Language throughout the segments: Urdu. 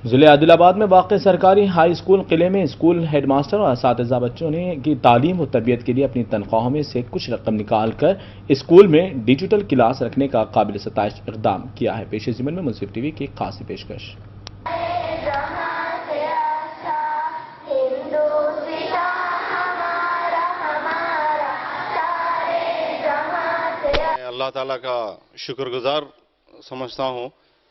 ضلع عادل آباد میں واقع سرکاری ہائی اسکول قلعے میں اسکول ہیڈ ماسٹر اور اساتذہ بچوں نے کی تعلیم و تربیت کے لیے اپنی تنخواہوں میں سے کچھ رقم نکال کر اسکول میں ڈیجیٹل کلاس رکھنے کا قابل ستائش اقدام کیا ہے۔ پیش ضمن میں منصف ٹی وی کی خاصی پیشکش۔ اللہ تعالیٰ کا شکر گزار سمجھتا ہوں،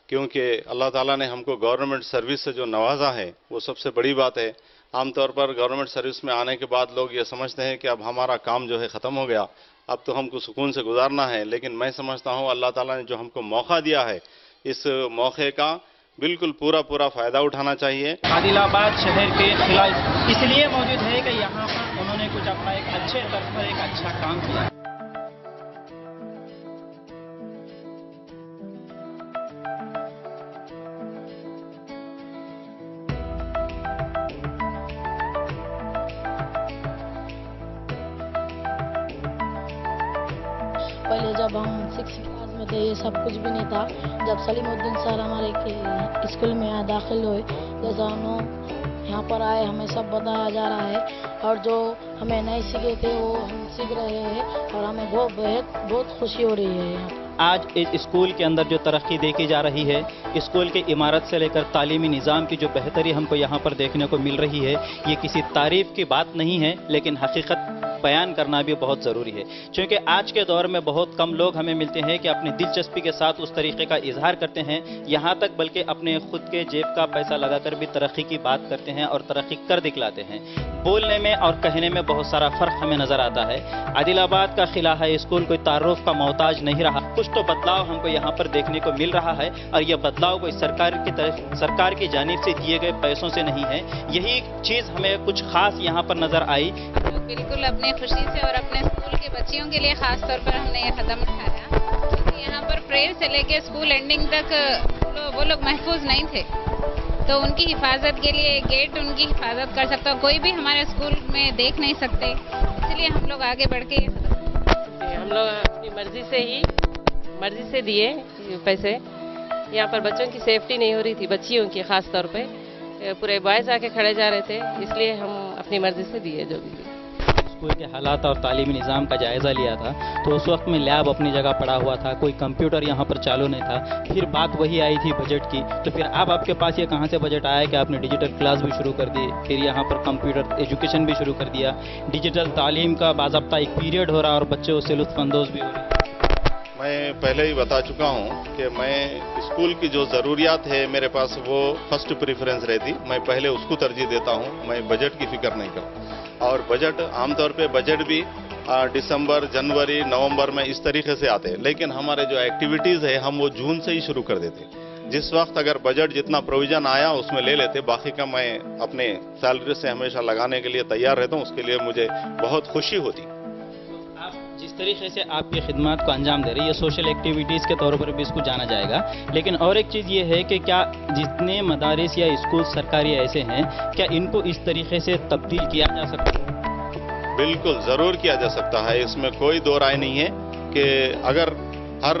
کیونکہ اللہ تعالیٰ نے ہم کو گورنمنٹ سروس سے جو نوازا ہے وہ سب سے بڑی بات ہے۔ عام طور پر گورنمنٹ سروس میں آنے کے بعد لوگ یہ سمجھتے ہیں کہ اب ہمارا کام جو ہے ختم ہو گیا، اب تو ہم کو سکون سے گزارنا ہے، لیکن میں سمجھتا ہوں اللہ تعالیٰ نے جو ہم کو موقع دیا ہے، اس موقع کا بالکل پورا فائدہ اٹھانا چاہیے۔ عادل آباد شہر کے خلاف اس لیے موجود ہے کہ یہاں پر انہوں نے کچھ اپنا ایک اچھے طرز پر ایک اچھا کام کیا۔ پہلے جب ہم 6 کلاس میں تھے یہ سب کچھ بھی نہیں تھا۔ جب سلیم الدین سر ہمارے اسکول میں داخل ہوئے، جیسا ہم یہاں پر آئے ہمیں سب بتایا جا رہا ہے، اور جو ہمیں نہیں سیکھے تھے وہ ہم سیکھ رہے ہیں، اور ہمیں بہت خوشی ہو رہی ہے یہاں پر۔ آج اس اسکول کے اندر جو ترقی دیکھی جا رہی ہے، اسکول کی عمارت سے لے کر تعلیمی نظام کی جو بہتری ہم کو یہاں پر دیکھنے کو مل رہی ہے، یہ کسی تعریف کی بات نہیں ہے، لیکن حقیقت بیان کرنا بھی بہت ضروری ہے، چونکہ آج کے دور میں بہت کم لوگ ہمیں ملتے ہیں کہ اپنی دلچسپی کے ساتھ اس طریقے کا اظہار کرتے ہیں، یہاں تک بلکہ اپنے خود کے جیب کا پیسہ لگا کر بھی ترقی کی بات کرتے ہیں اور ترقی کر دکھلاتے ہیں۔ بولنے میں اور کہنے میں بہت سارا فرق ہمیں نظر آتا ہے۔ عادل آباد کا قلعہ ہائی اسکول کوئی تعارف کا محتاج نہیں رہا، کچھ تو بدلاؤ ہم کو یہاں پر دیکھنے کو مل رہا ہے، اور یہ بدلاؤ کوئی سرکار کی جانب سے دیے گئے پیسوں سے نہیں ہے۔ یہی چیز ہمیں کچھ خاص یہاں پر نظر آئی۔ بالکل اپنی خوشی سے اور اپنے اسکول کے بچیوں کے لیے خاص طور پر ہم نے یہ قدم اٹھایا، کیونکہ یہاں پر پریئر سے لے کے اسکول اینڈنگ تک وہ لوگ محفوظ نہیں تھے، تو ان کی حفاظت کے لیے گیٹ ان کی حفاظت کر سکتا، کوئی بھی ہمارے اسکول میں دیکھ نہیں سکتے، اس لیے ہم لوگ آگے بڑھ کے ہم لوگ اپنی مرضی سے دیے پیسے۔ یہاں پر بچوں کی سیفٹی نہیں ہو رہی تھی، بچیوں کی خاص طور پہ پورے بوائز آ کے کھڑے جا رہے تھے، اس لیے ہم اپنی مرضی سے دیے جو بھی۔ اسکول کے حالات اور تعلیمی نظام کا جائزہ لیا تھا تو اس وقت میں لیب اپنی جگہ پڑا ہوا تھا، کوئی کمپیوٹر یہاں پر چالو نہیں تھا، پھر بات وہی آئی تھی بجٹ کی، تو پھر اب آپ کے پاس یہ کہاں سے بجٹ آیا کہ آپ نے ڈیجیٹل کلاس بھی شروع کر دی، پھر یہاں پر کمپیوٹر ایجوکیشن بھی شروع کر دیا، ڈیجیٹل تعلیم کا باضابطہ ایک پیریڈ ہو رہا اور بچے اس سے لطف اندوز بھی ہو رہے ہیں۔ میں پہلے ہی بتا چکا ہوں کہ میں اسکول کی جو ضروریات ہے میرے پاس وہ فرسٹ پریفرنس رہتی، میں پہلے اس کو ترجیح دیتا ہوں، میں بجٹ کی فکر نہیں کرتا۔ اور بجٹ عام طور پہ بجٹ بھی دسمبر، جنوری، نومبر میں اس طریقے سے آتے ہیں، لیکن ہمارے جو ایکٹیویٹیز ہے ہم وہ جون سے ہی شروع کر دیتے۔ جس وقت اگر بجٹ جتنا پروویژن آیا اس میں لے لیتے، باقی کا میں اپنے سیلری سے ہمیشہ لگانے کے لیے تیار رہتا ہوں، اس کے لیے مجھے بہت خوشی ہوتی۔ جس طریقے سے آپ کی خدمات کو انجام دے رہی ہے، سوشل ایکٹیویٹیز کے طور پر بھی اس کو جانا جائے گا، لیکن اور ایک چیز یہ ہے کہ کیا جتنے مدارس یا اسکول سرکاری ایسے ہیں، کیا ان کو اس طریقے سے تبدیل کیا جا سکتا ہے؟ بالکل ضرور کیا جا سکتا ہے، اس میں کوئی دو رائے نہیں ہے کہ اگر ہر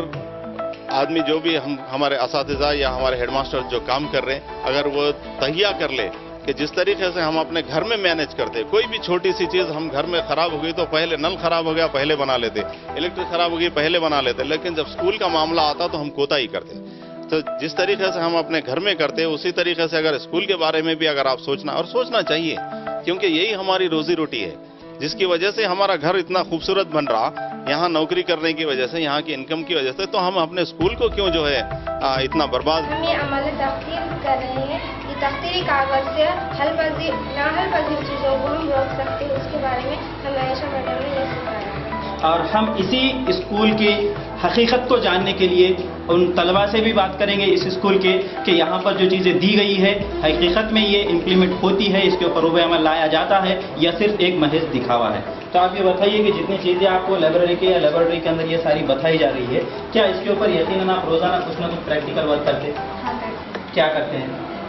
آدمی جو بھی ہمارے اساتذہ یا ہمارے ہیڈ ماسٹر جو کام کر رہے ہیں، اگر وہ تہیہ کر لے کہ جس طریقے سے ہم اپنے گھر میں مینیج کرتے، کوئی بھی چھوٹی سی چیز ہم گھر میں خراب ہو گئی تو پہلے نل خراب ہو گیا پہلے بنا لیتے، الیکٹرک خراب ہو گئی پہلے بنا لیتے، لیکن جب اسکول کا معاملہ آتا تو ہم کوتاہی کرتے۔ تو جس طریقے سے ہم اپنے گھر میں کرتے اسی طریقے سے اگر اسکول کے بارے میں بھی اگر آپ سوچنا چاہیے، کیونکہ یہی ہماری روزی روٹی ہے، جس کی وجہ سے ہمارا گھر اتنا خوبصورت بن رہا، یہاں نوکری کرنے کی وجہ سے، یہاں کی انکم کی وجہ سے، تو ہم اپنے اسکول کو کیوں جو ہے اتنا برباد۔ ہم یہ عمل تخطیط کر رہے ہیں کہ تختیری کاغذ سے ناحل پذیر چیزوں کو ہم روک سکتے ہیں، اس کے بارے میں ہم عائشہ میڈم نے یہ سکھایا۔ اور ہم اسی اسکول کی حقیقت کو جاننے کے لیے ان طلباء سے بھی بات کریں گے اس اسکول کے کہ یہاں پر جو چیزیں دی گئی ہے حقیقت میں یہ امپلیمنٹ ہوتی ہے، اس کے اوپر روبہ عمل لایا جاتا ہے یا صرف ایک محض دکھاوا ہے۔ تو آپ یہ بتائیے کہ جتنی چیزیں آپ کو لائبریری کے اندر یہ ساری بتائی جا رہی ہے، کیا اس کے اوپر یقیناً آپ روزانہ کچھ نہ کچھ پریکٹیکل ورک کرتے ہیں؟ کیا کرتے ہیں؟